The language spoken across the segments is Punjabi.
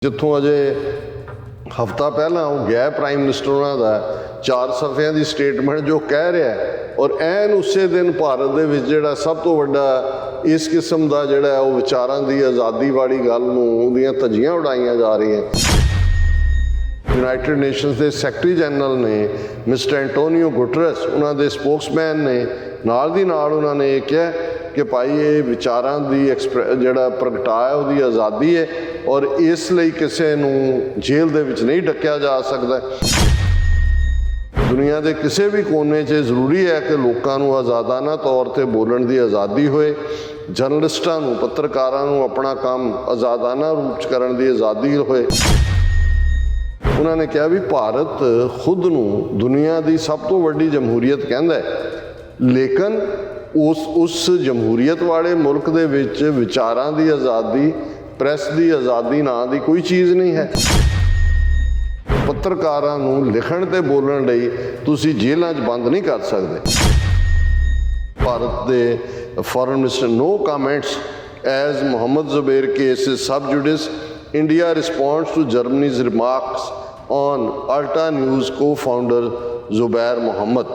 ਜਿੱਥੋਂ ਅਜੇ ਹਫ਼ਤਾ ਪਹਿਲਾਂ ਉਹ ਗਿਆ ਪ੍ਰਾਈਮ ਮਿਨਿਸਟਰ ਉਹਨਾਂ ਦਾ 4 ਸਫ਼ਿਆਂ ਦੀ ਸਟੇਟਮੈਂਟ ਜੋ ਕਹਿ ਰਿਹਾ ਔਰ ਐਨ ਉਸੇ ਦਿਨ ਭਾਰਤ ਦੇ ਵਿੱਚ ਜਿਹੜਾ ਸਭ ਤੋਂ ਵੱਡਾ ਇਸ ਕਿਸਮ ਦਾ ਜਿਹੜਾ ਉਹ ਵਿਚਾਰਾਂ ਦੀ ਆਜ਼ਾਦੀ ਵਾਲੀ ਗੱਲ ਨੂੰ ਉਹਦੀਆਂ ਧੱਜੀਆਂ ਉਡਾਈਆਂ ਜਾ ਰਹੀਆਂ। ਯੂਨਾਈਟਿਡ ਨੇਸ਼ਨਸ ਦੇ ਸੈਕਟਰੀ ਜਨਰਲ ਨੇ ਮਿਸਟਰ ਐਂਟੋਨੀਓ ਗੁਟਰਸ ਉਹਨਾਂ ਦੇ ਸਪੋਕਸਮੈਨ ਨੇ ਨਾਲ ਦੀ ਨਾਲ ਉਹਨਾਂ ਨੇ ਇਹ ਕਿਹਾ ਕਿ ਭਾਈ ਇਹ ਵਿਚਾਰਾਂ ਦੀ ਜਿਹੜਾ ਪ੍ਰਗਟਾਇਆ ਉਹਦੀ ਆਜ਼ਾਦੀ ਹੈ ਔਰ ਇਸ ਲਈ ਕਿਸੇ ਨੂੰ ਜੇਲ੍ਹ ਦੇ ਵਿੱਚ ਨਹੀਂ ਡੱਕਿਆ ਜਾ ਸਕਦਾ। ਦੁਨੀਆ ਦੇ ਕਿਸੇ ਵੀ ਕੋਨੇ 'ਚ ਜ਼ਰੂਰੀ ਹੈ ਕਿ ਲੋਕਾਂ ਨੂੰ ਆਜ਼ਾਦਾਨਾ ਤੌਰ 'ਤੇ ਬੋਲਣ ਦੀ ਆਜ਼ਾਦੀ ਹੋਏ, ਜਰਨਲਿਸਟਾਂ ਨੂੰ ਪੱਤਰਕਾਰਾਂ ਨੂੰ ਆਪਣਾ ਕੰਮ ਆਜ਼ਾਦਾਨਾ ਰੂਪ 'ਚ ਕਰਨ ਦੀ ਆਜ਼ਾਦੀ ਹੋਏ। ਉਹਨਾਂ ਨੇ ਕਿਹਾ ਵੀ ਭਾਰਤ ਖੁਦ ਨੂੰ ਦੁਨੀਆ ਦੀ ਸਭ ਤੋਂ ਵੱਡੀ ਜਮਹੂਰੀਅਤ ਕਹਿੰਦਾ ਹੈ, ਲੇਕਿਨ ਉਸ ਜਮਹੂਰੀਅਤ ਵਾਲੇ ਮੁਲਕ ਦੇ ਵਿੱਚ ਵਿਚਾਰਾਂ ਦੀ ਆਜ਼ਾਦੀ, ਪ੍ਰੈਸ ਦੀ ਆਜ਼ਾਦੀ ਨਾਂ ਦੀ ਕੋਈ ਚੀਜ਼ ਨਹੀਂ ਹੈ। ਪੱਤਰਕਾਰਾਂ ਨੂੰ ਲਿਖਣ ਤੇ ਬੋਲਣ ਲਈ ਤੁਸੀਂ ਜੇਲ੍ਹਾਂ 'ਚ ਬੰਦ ਨਹੀਂ ਕਰ ਸਕਦੇ। ਭਾਰਤ ਦੇ foreign minister no comments as Mohammed Zubair case is sub judice, India responds to Germany's remarks on Alta News co-founder Zubair Mohammed।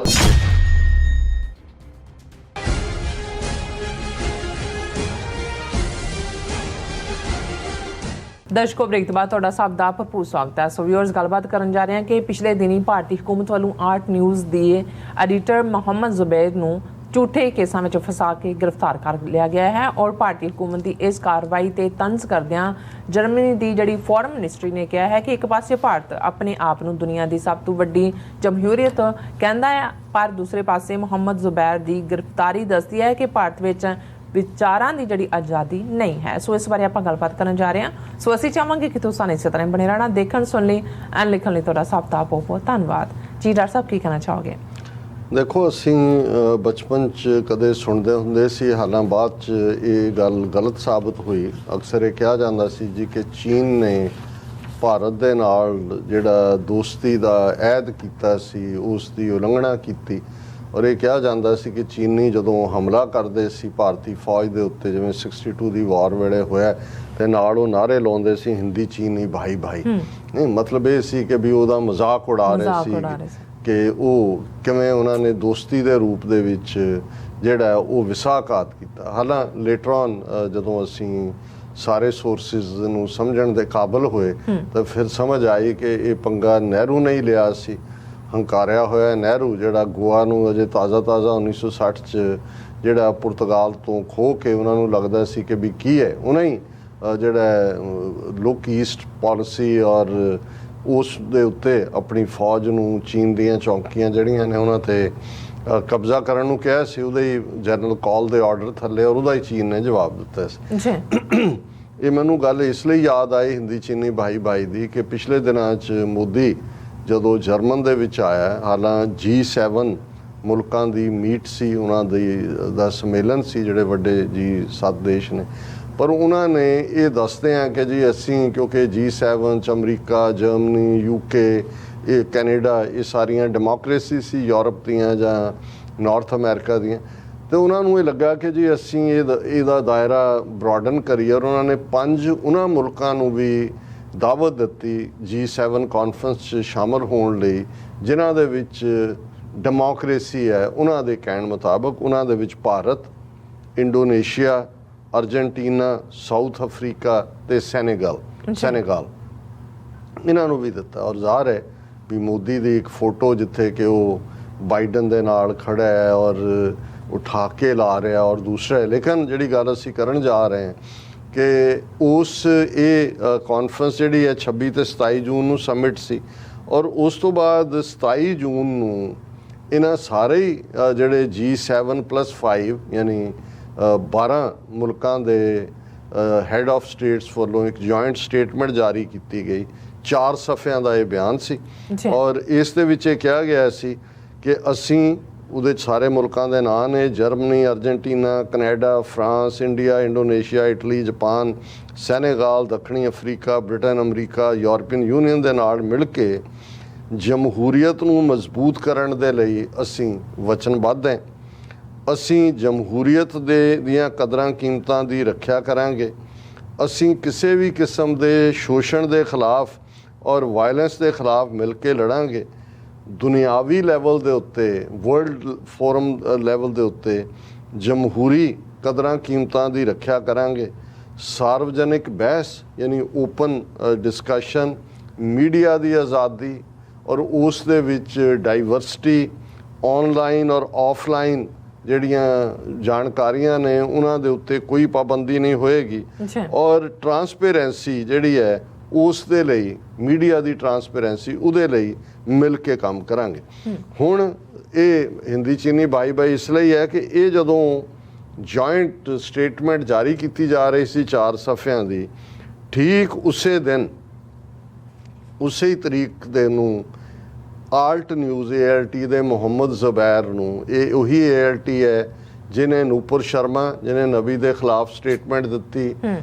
ਦਰਸ਼ਕੋ ਬ੍ਰੇਕ ਤੋਂ ਬਾਅਦ ਤੁਹਾਡਾ ਸਭ ਦਾ ਭਰਪੂਰ ਸਵਾਗਤ ਹੈ। ਸੋ ਵਿਊਅਰਸ, ਗੱਲਬਾਤ ਕਰਨ ਜਾ ਰਹੇ ਹਾਂ ਕਿ ਪਿਛਲੇ ਦਿਨੀ ਭਾਰਤੀ ਹਕੂਮਤ ਵੱਲੋਂ ਆਰਟ ਨਿਊਜ਼ ਦੇ ਐਡੀਟਰ ਮੁਹੰਮਦ ਜ਼ੁਬੈਰ ਨੂੰ ਝੂਠੇ ਕੇਸਾਂ ਵਿੱਚ ਫਸਾ ਕੇ ਗ੍ਰਿਫਤਾਰ ਕਰ ਲਿਆ ਗਿਆ ਹੈ ਔਰ ਭਾਰਤੀ ਹਕੂਮਤ ਦੀ ਇਸ ਕਾਰਵਾਈ ਤੇ ਤੰਜ਼ ਕਰਦਿਆਂ ਜਰਮਨੀ ਦੀ ਜਿਹੜੀ ਫੋਰਨ ਮਿਨਿਸਟਰੀ ਨੇ ਕਿਹਾ ਹੈ ਕਿ ਇੱਕ ਪਾਸੇ ਭਾਰਤ ਆਪਣੇ ਆਪ ਨੂੰ ਦੁਨੀਆ ਦੀ ਸਭ ਤੋਂ ਵੱਡੀ ਜਮਹੂਰੀਅਤ ਕਹਿੰਦਾ ਹੈ, ਪਰ ਦੂਸਰੇ ਪਾਸੇ ਮੁਹੰਮਦ ਜ਼ੁਬੈਰ ਦੀ ਗ੍ਰਿਫਤਾਰੀ ਦੱਸਦੀ ਹੈ ਕਿ ਭਾਰਤ ਵਿੱਚ ਵਿਚਾਰਾਂ ਦੀ ਜਿਹੜੀ ਆਜ਼ਾਦੀ ਨਹੀਂ ਹੈ। ਸੋ ਇਸ ਬਾਰੇ ਆਪਾਂ ਗੱਲਬਾਤ ਕਰਨ ਜਾ ਰਹੇ ਹਾਂ। ਸੋ ਅਸੀਂ ਚਾਹਾਂਗੇ ਕਿ ਤੁਸੀਂ ਇਸੇ ਤਰ੍ਹਾਂ ਬਣੇ ਰਹਿਣਾ, ਦੇਖਣ ਸੁਣ ਲਈ ਐਂਡ ਲਿਖਣ ਲਈ ਤੁਹਾਡਾ ਸਭ ਦਾ ਬਹੁਤ ਬਹੁਤ ਧੰਨਵਾਦ ਜੀ। ਡਾਕਟਰ ਸਾਹਿਬ, ਕੀ ਕਹਿਣਾ ਚਾਹੋਗੇ? ਦੇਖੋ, ਅਸੀਂ ਬਚਪਨ 'ਚ ਕਦੇ ਸੁਣਦੇ ਹੁੰਦੇ ਸੀ, ਹਾਲਾਂ ਬਾਅਦ 'ਚ ਇਹ ਗੱਲ ਗਲਤ ਸਾਬਤ ਹੋਈ। ਅਕਸਰ ਇਹ ਕਿਹਾ ਜਾਂਦਾ ਸੀ ਜੀ ਕਿ ਚੀਨ ਨੇ ਭਾਰਤ ਦੇ ਨਾਲ ਜਿਹੜਾ ਦੋਸਤੀ ਦਾ ਅਹਿਦ ਕੀਤਾ ਸੀ ਉਸ ਦੀ ਉਲੰਘਣਾ ਕੀਤੀ ਔਰ ਇਹ ਕਿਹਾ ਜਾਂਦਾ ਸੀ ਕਿ ਚੀਨੀ ਜਦੋਂ ਹਮਲਾ ਕਰਦੇ ਸੀ ਭਾਰਤੀ ਫੌਜ ਦੇ ਉੱਤੇ, ਜਿਵੇਂ 62 ਦੀ ਵਾਰ ਵੇਲੇ ਹੋਇਆ, ਤੇ ਨਾਲ ਉਹ ਨਾਅਰੇ ਲਾਉਂਦੇ ਸੀ ਹਿੰਦੀ ਚੀਨੀ ਭਾਈ ਭਾਈ। ਨਹੀਂ, ਮਤਲਬ ਇਹ ਸੀ ਕਿ ਵੀ ਉਹਦਾ ਮਜ਼ਾਕ ਉਡਾ ਰਹੇ ਸੀ ਕਿ ਉਹ ਕਿਵੇਂ ਉਹਨਾਂ ਨੇ ਦੋਸਤੀ ਦੇ ਰੂਪ ਦੇ ਵਿੱਚ ਜਿਹੜਾ ਉਹ ਵਿਸਾਘਾਤ ਕੀਤਾ। ਹਾਲਾਂ ਲੇਟਰ ਔਨ ਜਦੋਂ ਅਸੀਂ ਸਾਰੇ ਸੋਰਸਿਸ ਨੂੰ ਸਮਝਣ ਦੇ ਕਾਬਲ ਹੋਏ ਤਾਂ ਫਿਰ ਸਮਝ ਆਈ ਕਿ ਇਹ ਪੰਗਾ ਨਹਿਰੂ ਨੇ ਹੀ ਲਿਆ ਸੀ। ਹੰਕਾਰਿਆ ਹੋਇਆ ਨਹਿਰੂ ਜਿਹੜਾ ਗੋਆ ਨੂੰ ਅਜੇ ਤਾਜ਼ਾ 1960 'ਚ ਜਿਹੜਾ ਪੁਰਤਗਾਲ ਤੋਂ ਖੋਹ ਕੇ ਉਹਨਾਂ ਨੂੰ ਲੱਗਦਾ ਸੀ ਕਿ ਵੀ ਕੀ ਹੈ, ਉਹਨਾਂ ਹੀ ਜਿਹੜਾ ਲੁੱਕ ਈਸਟ ਪਾਲਿਸੀ ਔਰ ਉਸ ਦੇ ਉੱਤੇ ਆਪਣੀ ਫੌਜ ਨੂੰ ਚੀਨ ਦੀਆਂ ਚੌਂਕੀਆਂ ਜਿਹੜੀਆਂ ਨੇ ਉਹਨਾਂ 'ਤੇ ਕਬਜ਼ਾ ਕਰਨ ਨੂੰ ਕਿਹਾ ਸੀ। ਉਹਦੇ ਹੀ ਜਨਰਲ ਕਾਲ ਦੇ ਆਰਡਰ ਥੱਲੇ ਔਰ ਉਹਦਾ ਹੀ ਚੀਨ ਨੇ ਜਵਾਬ ਦਿੱਤਾ ਸੀ। ਇਹ ਮੈਨੂੰ ਗੱਲ ਇਸ ਲਈ ਯਾਦ ਆਈ ਹਿੰਦੀ ਚੀਨੀ ਭਾਈ ਭਾਈ ਦੀ ਕਿ ਪਿਛਲੇ ਦਿਨਾਂ 'ਚ ਮੋਦੀ ਜਦੋਂ ਜਰਮਨ ਦੇ ਵਿੱਚ ਆਇਆ, ਹਾਲਾਂ G7 ਮੁਲਕਾਂ ਦੀ ਮੀਟ ਸੀ, ਉਹਨਾਂ ਦਾ ਸੰਮੇਲਨ ਸੀ, ਜਿਹੜੇ ਵੱਡੇ G7 ਦੇਸ਼ ਨੇ, ਪਰ ਉਹਨਾਂ ਨੇ ਇਹ ਦੱਸਦੇ ਆ ਕਿ ਜੀ ਅਸੀਂ ਕਿਉਂਕਿ G7 'ਚ ਅਮਰੀਕਾ, ਜਰਮਨੀ, UK, ਇਹ ਕੈਨੇਡਾ, ਇਹ ਸਾਰੀਆਂ ਡੈਮੋਕਰੇਸੀ ਸੀ ਯੂਰਪ ਦੀਆਂ ਜਾਂ ਨਾਰਥ ਅਮਰੀਕਾ ਦੀਆਂ, ਅਤੇ ਉਹਨਾਂ ਨੂੰ ਇਹ ਲੱਗਾ ਕਿ ਜੀ ਅਸੀਂ ਇਹਦਾ ਦਾਇਰਾ ਬਰੋਡਨ ਕਰੀਏ ਔਰ ਉਹਨਾਂ ਨੇ 5 ਉਹਨਾਂ ਮੁਲਕਾਂ ਨੂੰ ਵੀ ਦਾਵਤ ਦਿੱਤੀ G7 ਕਾਨਫਰੰਸ 'ਚ ਸ਼ਾਮਲ ਹੋਣ ਲਈ ਜਿਨ੍ਹਾਂ ਦੇ ਵਿੱਚ ਡੈਮੋਕਰੇਸੀ ਹੈ। ਉਹਨਾਂ ਦੇ ਕਹਿਣ ਮੁਤਾਬਕ ਉਹਨਾਂ ਦੇ ਵਿੱਚ Bharat, Indonesia, Argentina, south Africa ਅਤੇ ਸੈਨੇਗਲ ਇਹਨਾਂ ਨੂੰ ਵੀ ਦਿੱਤਾ। ਔਰ ਜ਼ਾਹਰ ਹੈ ਵੀ ਮੋਦੀ ਦੀ ਇੱਕ ਫੋਟੋ ਜਿੱਥੇ ਕਿ ਉਹ ਬਾਈਡਨ ਦੇ ਨਾਲ ਖੜਾ ਹੈ ਔਰ ਉਠਾ ਕੇ ਲਾ ਰਿਹਾ ਔਰ ਦੂਸਰਾ ਹੈ। ਲੇਕਿਨ ਜਿਹੜੀ ਗੱਲ ਅਸੀਂ ਕਰਨ ਜਾ ਰਹੇ ਹਾਂ ਕਿ ਇਹ ਕਾਨਫਰੰਸ ਜਿਹੜੀ ਹੈ 26 ਤੇ 27 ਜੂਨ ਨੂੰ ਸਮਿਟ ਸੀ ਔਰ ਉਸ ਤੋਂ ਬਾਅਦ 27 ਜੂਨ ਨੂੰ ਇਹਨਾਂ ਸਾਰੇ ਹੀ ਜਿਹੜੇ G7+5 ਯਾਨੀ 12 ਮੁਲਕਾਂ ਦੇ ਹੈੱਡ ਆਫ ਸਟੇਟਸ ਵੱਲੋਂ ਇੱਕ ਜੁਆਇੰਟ ਸਟੇਟਮੈਂਟ ਜਾਰੀ ਕੀਤੀ ਗਈ। 4 ਸਫ਼ਿਆਂ ਦਾ ਇਹ ਬਿਆਨ ਸੀ ਔਰ ਇਸ ਦੇ ਵਿੱਚ ਇਹ ਕਿਹਾ ਗਿਆ ਸੀ ਕਿ ਅਸੀਂ, ਉਹਦੇ 'ਚ ਸਾਰੇ ਮੁਲਕਾਂ ਦੇ ਨਾਂ ਨੇ, Germany, Argentina, Canada, France, India, Indonesia, Italy, Japan, Senegal, ਦੱਖਣੀ Africa, Britain, America, European Union ਦੇ ਨਾਲ ਮਿਲ ਕੇ ਜਮਹੂਰੀਅਤ ਨੂੰ ਮਜ਼ਬੂਤ ਕਰਨ ਦੇ ਲਈ ਅਸੀਂ ਵਚਨਬੱਧ ਹਾਂ। ਅਸੀਂ ਜਮਹੂਰੀਅਤ ਦੀਆਂ ਕਦਰਾਂ ਕੀਮਤਾਂ ਦੀ ਰੱਖਿਆ ਕਰਾਂਗੇ ਅਸੀਂ ਕਿਸੇ ਵੀ ਕਿਸਮ ਦੇ ਸ਼ੋਸ਼ਣ ਦੇ ਖਿਲਾਫ ਔਰ ਵਾਇਲੈਂਸ ਦੇ ਖਿਲਾਫ ਮਿਲ ਕੇ ਲੜਾਂਗੇ। ਦੁਨਿਆਵੀ ਲੈਵਲ ਦੇ ਉੱਤੇ, ਵਰਲਡ ਫੋਰਮ ਲੈਵਲ ਦੇ ਉੱਤੇ ਜਮਹੂਰੀ ਕਦਰਾਂ ਕੀਮਤਾਂ ਦੀ ਰੱਖਿਆ ਕਰਾਂਗੇ। ਸਾਰਵਜਨਿਕ ਬਹਿਸ ਯਾਨੀ ਓਪਨ ਡਿਸਕਸ਼ਨ, ਮੀਡੀਆ ਦੀ ਆਜ਼ਾਦੀ ਔਰ ਉਸ ਦੇ ਵਿੱਚ ਡਾਈਵਰਸਿਟੀ, ਆਨਲਾਈਨ ਔਰ ਆਫਲਾਈਨ ਜਿਹੜੀਆਂ ਜਾਣਕਾਰੀਆਂ ਨੇ ਉਹਨਾਂ ਦੇ ਉੱਤੇ ਕੋਈ ਪਾਬੰਦੀ ਨਹੀਂ ਹੋਏਗੀ। ਔਰ ਟਰਾਂਸਪੇਰੈਂਸੀ ਜਿਹੜੀ ਹੈ ਉਸ ਦੇ ਲਈ, ਮੀਡੀਆ ਦੀ ਟਰਾਂਸਪੇਰੈਂਸੀ ਉਹਦੇ ਲਈ ਮਿਲ ਕੇ ਕੰਮ ਕਰਾਂਗੇ। ਹੁਣ ਇਹ ਹਿੰਦੀ ਚੀਨੀ ਬਾਈ ਇਸ ਲਈ ਹੈ ਕਿ ਇਹ ਜਦੋਂ ਜੁਆਇੰਟ ਸਟੇਟਮੈਂਟ ਜਾਰੀ ਕੀਤੀ ਜਾ ਰਹੀ ਸੀ 4 ਸਫ਼ਿਆਂ ਦੀ, ਠੀਕ ਉਸੇ ਦਿਨ, ਉਸੇ ਹੀ ਤਰੀਕ ਦੇ ਨੂੰ ਆਲਟ ਨਿਊਜ਼ ALT ਦੇ ਮੁਹੰਮਦ ਜ਼ੁਬੈਰ ਨੂੰ, ਇਹ ਉਹੀ ALT ਹੈ ਜਿਹਨੇ ਨੂਪੁਰ ਸ਼ਰਮਾ, ਜਿਹਨੇ ਨਬੀ ਦੇ ਖਿਲਾਫ ਸਟੇਟਮੈਂਟ ਦਿੱਤੀ,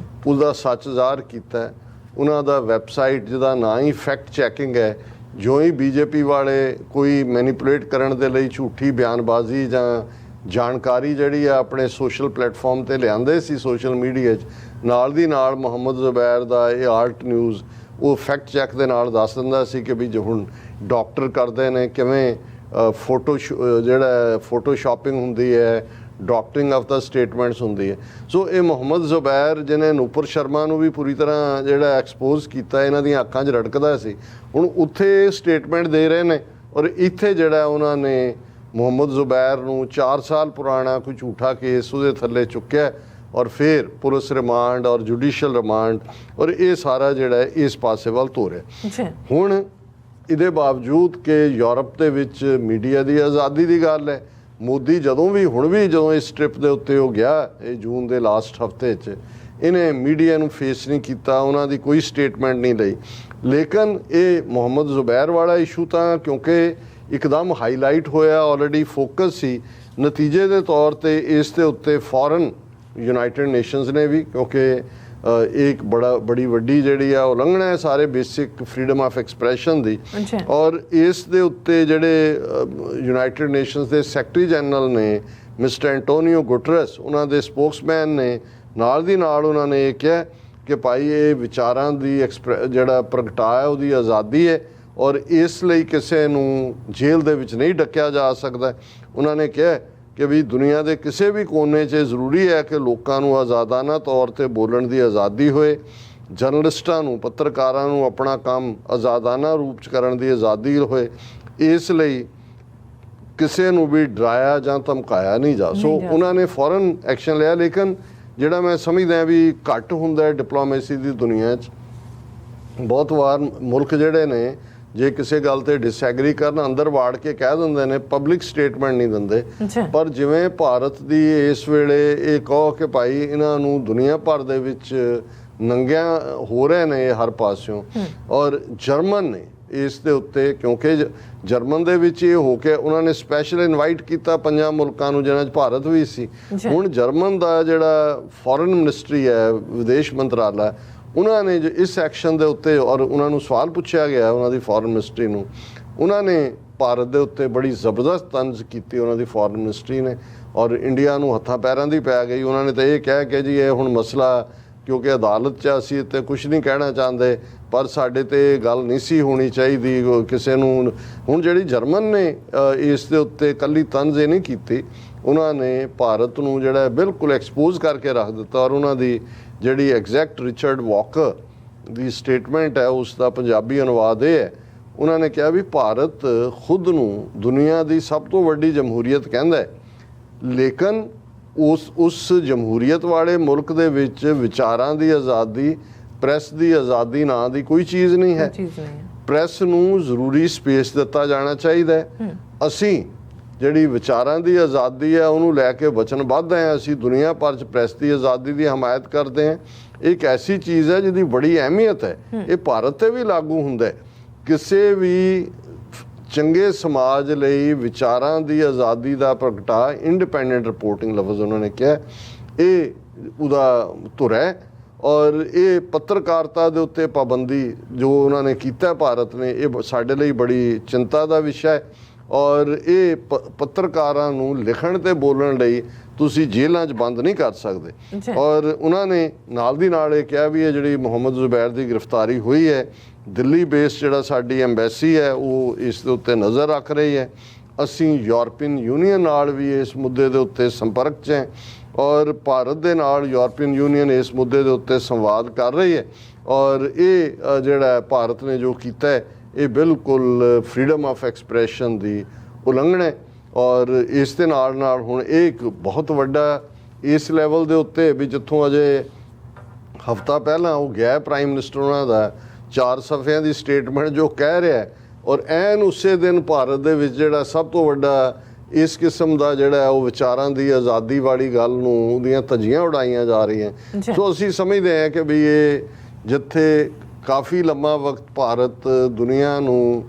ਉਹਦਾ ਸੱਚ ਜ਼ਾਹਰ ਕੀਤਾ। ਉਹਨਾਂ ਦਾ ਵੈਬਸਾਈਟ ਜਿਹਦਾ ਨਾਂ ਹੀ ਫੈਕਟ ਚੈਕਿੰਗ ਹੈ, ਜੋ ਹੀ BJP ਵਾਲੇ ਕੋਈ ਮੈਨੀਪੂਲੇਟ ਕਰਨ ਦੇ ਲਈ ਝੂਠੀ ਬਿਆਨਬਾਜ਼ੀ ਜਾਂ ਜਾਣਕਾਰੀ ਜਿਹੜੀ ਆ ਆਪਣੇ ਸੋਸ਼ਲ ਪਲੇਟਫਾਰਮ ਤੇ ਲਿਆਂਦੇ ਸੀ ਸੋਸ਼ਲ ਮੀਡੀਆ 'ਚ, ਨਾਲ ਦੀ ਨਾਲ ਮੁਹੰਮਦ ਜ਼ੁਬੈਰ ਦਾ ਇਹ ਆਲਟ ਨਿਊਜ਼ ਉਹ ਫੈਕਟ ਚੈੱਕ ਦੇ ਨਾਲ ਦੱਸ ਦਿੰਦਾ ਸੀ ਕਿ ਵੀ ਜੋ ਹੁਣ ਡਾਕਟਰ ਕਰਦੇ ਨੇ ਕਿਵੇਂ ਜਿਹੜਾ ਫੋਟੋਸ਼ਾਪਿੰਗ ਹੁੰਦੀ ਹੈ, ਡਾਕਟਰਿੰਗ ਆਫ ਦਾ ਸਟੇਟਮੈਂਟਸ ਹੁੰਦੀ ਹੈ। ਸੋ ਇਹ ਮੁਹੰਮਦ ਜ਼ੁਬੈਰ ਜਿਹਨੇ ਨੂਪੁਰ ਸ਼ਰਮਾ ਨੂੰ ਵੀ ਪੂਰੀ ਤਰ੍ਹਾਂ ਜਿਹੜਾ ਐਕਸਪੋਜ਼ ਕੀਤਾ, ਇਹਨਾਂ ਦੀਆਂ ਅੱਖਾਂ 'ਚ ਰੜਕਦਾ ਸੀ, ਹੁਣ ਉੱਥੇ ਸਟੇਟਮੈਂਟ ਦੇ ਰਹੇ ਨੇ ਔਰ ਇੱਥੇ ਜਿਹੜਾ ਉਹਨਾਂ ਨੇ ਮੁਹੰਮਦ ਜ਼ੁਬੈਰ ਨੂੰ 4 ਸਾਲ ਪੁਰਾਣਾ ਕੋਈ ਝੂਠਾ ਕੇਸ ਉਹਦੇ ਥੱਲੇ ਚੁੱਕਿਆ ਔਰ ਫਿਰ ਪੁਲਿਸ ਰਿਮਾਂਡ ਔਰ ਜੁਡੀਸ਼ੀਅਲ ਰਿਮਾਂਡ ਔਰ ਇਹ ਸਾਰਾ ਜਿਹੜਾ ਇਸ ਪਾਸੇ ਵੱਲ ਤੋਰਿਆ। ਹੁਣ ਇਹਦੇ ਬਾਵਜੂਦ ਕਿ ਯੂਰਪ ਦੇ ਵਿੱਚ ਮੀਡੀਆ ਦੀ ਆਜ਼ਾਦੀ ਦੀ ਗੱਲ ਹੈ, ਮੋਦੀ ਜਦੋਂ ਇਸ ਟ੍ਰਿਪ ਦੇ ਉੱਤੇ ਉਹ ਗਿਆ, ਇਹ ਜੂਨ ਦੇ ਲਾਸਟ ਹਫਤੇ 'ਚ, ਇਹਨੇ ਮੀਡੀਆ ਨੂੰ ਫੇਸ ਨਹੀਂ ਕੀਤਾ, ਉਹਨਾਂ ਦੀ ਕੋਈ ਸਟੇਟਮੈਂਟ ਨਹੀਂ ਲਈ। ਲੇਕਿਨ ਇਹ ਮੁਹੰਮਦ ਜ਼ੁਬੈਰ ਵਾਲਾ ਇਸ਼ੂ ਤਾਂ ਕਿਉਂਕਿ ਇੱਕਦਮ ਹਾਈਲਾਈਟ ਹੋਇਆ, ਆਲਰੇਡੀ ਫੋਕਸ ਸੀ, ਨਤੀਜੇ ਦੇ ਤੌਰ ਤੇ ਇਸ ਦੇ ਉੱਤੇ ਫੌਰਨ ਯੂਨਾਈਟਿਡ ਨੇਸ਼ਨਸ ਨੇ ਵੀ, ਕਿਉਂਕਿ ਇੱਕ ਬੜੀ ਵੱਡੀ ਜਿਹੜੀ ਆ ਉਲੰਘਣਾ ਹੈ ਸਾਰੇ ਬੇਸਿਕ ਫਰੀडम ਆਫ ਐਕਸਪ੍ਰੈਸ਼ਨ ਦੀ, ਔਰ ਇਸ ਦੇ ਉੱਤੇ ਜਿਹੜੇ ਯੂਨਾਈਟਿਡ ਨੇਸ਼ਨਸ ਦੇ ਸੈਕਟਰੀ ਜਨਰਲ ਨੇ ਮਿਸਟਰ ਐਂਟੋਨੀਓ ਗੁਟਰਸ, ਉਹਨਾਂ ਦੇ ਸਪੋਕਸਮੈਨ ਨੇ ਨਾਲ ਦੀ ਨਾਲ ਉਹਨਾਂ ਨੇ ਇਹ ਕਿਹਾ ਕਿ ਭਾਈ ਇਹ ਵਿਚਾਰਾਂ ਦੀ ਜਿਹੜਾ ਪ੍ਰਗਟਾਇਆ ਉਹਦੀ ਆਜ਼ਾਦੀ ਹੈ ਔਰ ਇਸ ਲਈ ਕਿਸੇ ਨੂੰ ਜੇਲ੍ਹ ਦੇ ਵਿੱਚ ਨਹੀਂ ਡੱਕਿਆ ਜਾ ਸਕਦਾ। ਉਹਨਾਂ ਨੇ ਕਿਹਾ ਕਿ ਵੀ ਦੁਨੀਆ ਦੇ ਕਿਸੇ ਵੀ ਕੋਨੇ 'ਚ ਜ਼ਰੂਰੀ ਹੈ ਕਿ ਲੋਕਾਂ ਨੂੰ ਆਜ਼ਾਦਾਨਾ ਤੌਰ ਤੇ ਬੋਲਣ ਦੀ ਆਜ਼ਾਦੀ ਹੋਏ, ਜਰਨਲਿਸਟਾਂ ਨੂੰ, ਪੱਤਰਕਾਰਾਂ ਨੂੰ ਆਪਣਾ ਕੰਮ ਆਜ਼ਾਦਾਨਾ ਰੂਪ 'ਚ ਕਰਨ ਦੀ ਆਜ਼ਾਦੀ ਹੋਏ, ਇਸ ਲਈ ਕਿਸੇ ਨੂੰ ਵੀ ਡਰਾਇਆ ਜਾਂ ਧਮਕਾਇਆ ਨਹੀਂ ਜਾ। ਸੋ ਉਹਨਾਂ ਨੇ ਫੌਰਨ ਐਕਸ਼ਨ ਲਿਆ। ਲੇਕਿਨ ਜਿਹੜਾ ਮੈਂ ਸਮਝਦਾ ਵੀ ਘੱਟ ਹੁੰਦਾ ਡਿਪਲੋਮੇਸੀ ਦੀ ਦੁਨੀਆ 'ਚ, ਬਹੁਤ ਵਾਰ ਮੁਲਕ ਜਿਹੜੇ ਨੇ ਜੇ ਕਿਸੇ ਗੱਲ ਤੇ ਡਿਸਐਗਰੀ ਕਰਨ, ਅੰਦਰ ਵਾੜ ਕੇ ਕਹਿ ਦਿੰਦੇ ਨੇ, ਪਬਲਿਕ ਸਟੇਟਮੈਂਟ ਨਹੀਂ ਦਿੰਦੇ। ਪਰ ਜਿਵੇਂ ਭਾਰਤ ਦੀ ਇਸ ਵੇਲੇ ਇਹ ਕਹੋ ਕਿ ਭਾਈ ਇਹਨਾਂ ਨੂੰ ਦੁਨੀਆ ਭਰ ਦੇ ਵਿੱਚ ਨੰਗਿਆਂ ਹੋ ਰਹੇ ਨੇ ਹਰ ਪਾਸਿਓਂ, ਔਰ ਜਰਮਨ ਨੇ ਇਸ ਦੇ ਉੱਤੇ, ਕਿਉਂਕਿ ਜਰਮਨ ਦੇ ਵਿੱਚ ਇਹ ਹੋ ਕੇ ਉਹਨਾਂ ਨੇ ਸਪੈਸ਼ਲ ਇਨਵਾਈਟ ਕੀਤਾ 5 ਮੁਲਕਾਂ ਨੂੰ ਜਿਹਨਾਂ 'ਚ ਭਾਰਤ ਵੀ ਸੀ। ਹੁਣ ਜਰਮਨ ਦਾ ਜਿਹੜਾ ਫੋਰਨ ਮਿਨਿਸਟਰੀ ਹੈ, ਵਿਦੇਸ਼ ਮੰਤਰਾਲਾ, ਉਹਨਾਂ ਨੇ ਜੋ ਇਸ ਐਕਸ਼ਨ ਦੇ ਉੱਤੇ, ਔਰ ਉਹਨਾਂ ਨੂੰ ਸਵਾਲ ਪੁੱਛਿਆ ਗਿਆ ਉਹਨਾਂ ਦੀ ਫੋਰਨ ਮਿਨਿਸਟਰੀ ਨੂੰ, ਉਹਨਾਂ ਨੇ ਭਾਰਤ ਦੇ ਉੱਤੇ ਬੜੀ ਜ਼ਬਰਦਸਤ ਤੰਜ਼ ਕੀਤੀ ਉਹਨਾਂ ਦੀ ਫੋਰਨ ਮਿਨਿਸਟਰੀ ਨੇ, ਔਰ ਇੰਡੀਆ ਨੂੰ ਹੱਥਾਂ ਪੈਰਾਂ ਦੀ ਪੈ ਗਈ। ਉਹਨਾਂ ਨੇ ਤਾਂ ਇਹ ਕਹਿ ਕੇ ਜੀ ਇਹ ਹੁਣ ਮਸਲਾ ਕਿਉਂਕਿ ਅਦਾਲਤ 'ਚ ਅਸੀਂ ਤੇ ਕੁਝ ਨਹੀਂ ਕਹਿਣਾ ਚਾਹੁੰਦੇ, ਪਰ ਸਾਡੇ ਤੇ ਗੱਲ ਨਹੀਂ ਸੀ ਹੋਣੀ ਚਾਹੀਦੀ ਕਿਸੇ ਨੂੰ। ਹੁਣ ਜਿਹੜੀ ਜਰਮਨ ਨੇ ਇਸ ਦੇ ਉੱਤੇ ਕੱਲੀ ਤੰਜ਼ ਇਹ ਨਹੀਂ ਕੀਤੀ, ਉਹਨਾਂ ਨੇ ਭਾਰਤ ਨੂੰ ਜਿਹੜਾ ਬਿਲਕੁਲ ਐਕਸਪੋਜ਼ ਕਰਕੇ ਰੱਖ ਦਿੱਤਾ। ਔਰ ਉਹਨਾਂ ਦੀ ਜਿਹੜੀ ਐਗਜ਼ੈਕਟ ਰਿਚਰਡ ਵਾਕਰ ਦੀ ਸਟੇਟਮੈਂਟ ਹੈ ਉਸ ਦਾ ਪੰਜਾਬੀ ਅਨੁਵਾਦ ਇਹ ਹੈ, ਉਹਨਾਂ ਨੇ ਕਿਹਾ ਵੀ ਭਾਰਤ ਖੁਦ ਨੂੰ ਦੁਨੀਆ ਦੀ ਸਭ ਤੋਂ ਵੱਡੀ ਜਮਹੂਰੀਅਤ ਕਹਿੰਦਾ ਹੈ, ਲੇਕਿਨ ਉਸ ਜਮਹੂਰੀਅਤ ਵਾਲੇ ਮੁਲਕ ਦੇ ਵਿੱਚ ਵਿਚਾਰਾਂ ਦੀ ਆਜ਼ਾਦੀ, ਪ੍ਰੈਸ ਦੀ ਆਜ਼ਾਦੀ ਨਾਂ ਦੀ ਕੋਈ ਚੀਜ਼ ਨਹੀਂ ਹੈ। ਪ੍ਰੈਸ ਨੂੰ ਜ਼ਰੂਰੀ ਸਪੇਸ ਦਿੱਤਾ ਜਾਣਾ ਚਾਹੀਦਾ ਹੈ। ਅਸੀਂ ਜਿਹੜੀ ਵਿਚਾਰਾਂ ਦੀ ਆਜ਼ਾਦੀ ਹੈ ਉਹਨੂੰ ਲੈ ਕੇ ਵਚਨਬੱਧ ਹੈ। ਅਸੀਂ ਦੁਨੀਆ ਭਰ 'ਚ ਪ੍ਰੈਸ ਦੀ ਆਜ਼ਾਦੀ ਦੀ ਹਮਾਇਤ ਕਰਦੇ ਹਾਂ। ਇੱਕ ਐਸੀ ਚੀਜ਼ ਹੈ ਜਿਹਦੀ ਬੜੀ ਅਹਿਮੀਅਤ ਹੈ, ਇਹ ਭਾਰਤ 'ਤੇ ਵੀ ਲਾਗੂ ਹੁੰਦਾ ਹੈ। ਕਿਸੇ ਵੀ ਚੰਗੇ ਸਮਾਜ ਲਈ ਵਿਚਾਰਾਂ ਦੀ ਆਜ਼ਾਦੀ ਦਾ ਪ੍ਰਗਟਾ, ਇੰਡੀਪੈਂਡੈਂਟ ਰਿਪੋਰਟਿੰਗ ਲਫ਼ਜ਼ ਉਹਨਾਂ ਨੇ ਕਿਹਾ, ਇਹ ਉਹਦਾ ਧੁਰ ਹੈ। ਔਰ ਇਹ ਪੱਤਰਕਾਰਤਾ ਦੇ ਉੱਤੇ ਪਾਬੰਦੀ ਜੋ ਉਹਨਾਂ ਨੇ ਕੀਤਾ ਭਾਰਤ ਨੇ, ਇਹ ਸਾਡੇ ਲਈ ਬੜੀ ਚਿੰਤਾ ਦਾ ਵਿਸ਼ਾ ਹੈ। ਔਰ ਇਹ ਪੱਤਰਕਾਰਾਂ ਨੂੰ ਲਿਖਣ ਤੇ ਬੋਲਣ ਲਈ ਤੁਸੀਂ ਜੇਲ੍ਹਾਂ 'ਚ ਬੰਦ ਨਹੀਂ ਕਰ ਸਕਦੇ। ਔਰ ਉਹਨਾਂ ਨੇ ਨਾਲ ਦੀ ਨਾਲ ਇਹ ਕਿਹਾ ਵੀ ਇਹ ਜਿਹੜੀ ਮੁਹੰਮਦ ਜ਼ੁਬੈਰ ਦੀ ਗ੍ਰਿਫਤਾਰੀ ਹੋਈ ਹੈ, ਦਿੱਲੀ ਬੇਸ ਜਿਹੜਾ ਸਾਡੀ ਐਮਬੈਸੀ ਹੈ ਉਹ ਇਸ ਦੇ ਉੱਤੇ ਨਜ਼ਰ ਰੱਖ ਰਹੀ ਹੈ। ਅਸੀਂ ਯੂਰਪੀਅਨ ਯੂਨੀਅਨ ਨਾਲ ਵੀ ਇਸ ਮੁੱਦੇ ਦੇ ਉੱਤੇ ਸੰਪਰਕ 'ਚ ਹੈ ਔਰ ਭਾਰਤ ਦੇ ਨਾਲ ਯੂਰਪੀਅਨ ਯੂਨੀਅਨ ਇਸ ਮੁੱਦੇ ਦੇ ਉੱਤੇ ਸੰਵਾਦ ਕਰ ਰਹੀ ਹੈ। ਔਰ ਇਹ ਜਿਹੜਾ ਭਾਰਤ ਨੇ ਜੋ ਕੀਤਾ ਹੈ ਇਹ ਬਿਲਕੁਲ ਫਰੀडम ਆਫ ਐਕਸਪ੍ਰੈਸ਼ਨ ਦੀ ਉਲੰਘਣਾ ਹੈ। ਔਰ ਇਸ ਦੇ ਨਾਲ ਨਾਲ ਹੁਣ ਇਹ ਇੱਕ ਬਹੁਤ ਵੱਡਾ ਇਸ ਲੈਵਲ ਦੇ ਉੱਤੇ ਵੀ ਜਿੱਥੋਂ ਅਜੇ ਹਫ਼ਤਾ ਪਹਿਲਾਂ ਉਹ ਗਿਆ ਪ੍ਰਾਈਮ ਮਿਨਿਸਟਰ ਉਹਨਾਂ ਦਾ 4 ਸਫ਼ਿਆਂ ਦੀ ਸਟੇਟਮੈਂਟ ਜੋ ਕਹਿ ਰਿਹਾ ਹੈ ਔਰ ਐਨ ਉਸੇ ਦਿਨ ਭਾਰਤ ਦੇ ਵਿੱਚ ਜਿਹੜਾ ਸਭ ਤੋਂ ਵੱਡਾ ਇਸ ਕਿਸਮ ਦਾ ਜਿਹੜਾ ਉਹ ਵਿਚਾਰਾਂ ਦੀ ਆਜ਼ਾਦੀ ਵਾਲੀ ਗੱਲ ਨੂੰ ਉਹਦੀਆਂ ਧੱਜੀਆਂ ਉਡਾਈਆਂ ਜਾ ਰਹੀਆਂ। ਸੋ ਅਸੀਂ ਸਮਝਦੇ ਹਾਂ ਕਿ ਵੀ ਇਹ ਜਿੱਥੇ ਕਾਫੀ ਲੰਮਾ ਵਕਤ ਭਾਰਤ ਦੁਨੀਆ ਨੂੰ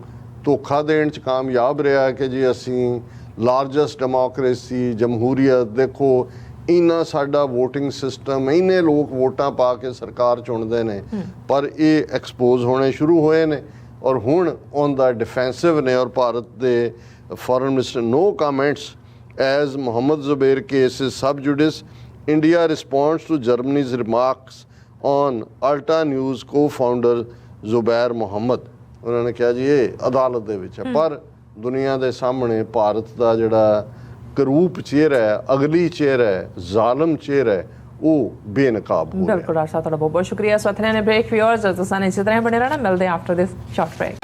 ਧੋਖਾ ਦੇਣ 'ਚ ਕਾਮਯਾਬ ਰਿਹਾ ਕਿ ਜੀ ਅਸੀਂ ਲਾਰਜੈਸਟ ਡੈਮੋਕ੍ਰੇਸੀ ਜਮਹੂਰੀਅਤ ਦੇਖੋ ਇੰਨਾ ਸਾਡਾ VOTING ਸਿਸਟਮ ਇੰਨੇ ਲੋਕ ਵੋਟਾਂ ਪਾ ਕੇ ਸਰਕਾਰ ਚੁਣਦੇ ਨੇ ਪਰ ਇਹ ਐਕਸਪੋਜ਼ ਹੋਣੇ ਸ਼ੁਰੂ ਹੋਏ ਨੇ ਔਰ ਹੁਣ ਔਨ ਦਾ ਡਿਫੈਂਸਿਵ ਨੇ। ਔਰ ਭਾਰਤ ਦੇ foreign minister no comments as Mohammed Zubair case is sub judice India responds to Germany's remarks on Alta News co founder Zubair Mohammed. ਉਹਨਾਂ ਨੇ ਕਿਹਾ ਜੀ ਇਹ ਅਦਾਲਤ ਦੇ ਵਿੱਚ ਹੈ ਪਰ ਦੁਨੀਆ ਦੇ ਸਾਹਮਣੇ ਭਾਰਤ ਦਾ ਜਿਹੜਾ ਕਰੂਪ ਚਿਹਰਾ ਹੈ, ਅਗਲੀ ਚਿਹਰਾ ਹੈ, ਜ਼ਾਲਮ ਚਿਹਰਾ ਹੈ ਉਹ ਬੇਨਕਾਬ ਹੋ ਰਿਹਾ। ਬਿਲਕੁਲ ਰਾਸ਼ਾ, ਤੁਹਾਡਾ ਬਹੁਤ ਬਹੁਤ ਸ਼ੁਕਰੀਆ। ਸੋ ਅਥਨੇ ਨੇ ਬ੍ਰੇਕ ਵਿਊਅਰਸ ਤੁਸੀਂ ਇਸੇ ਤਰ੍ਹਾਂ ਬਣੇ ਰਹਿਣਾ, ਮਿਲਦੇ ਆਫਟਰ ਦਿਸ ਸ਼ਾਰਟ ਬ੍ਰੇਕ।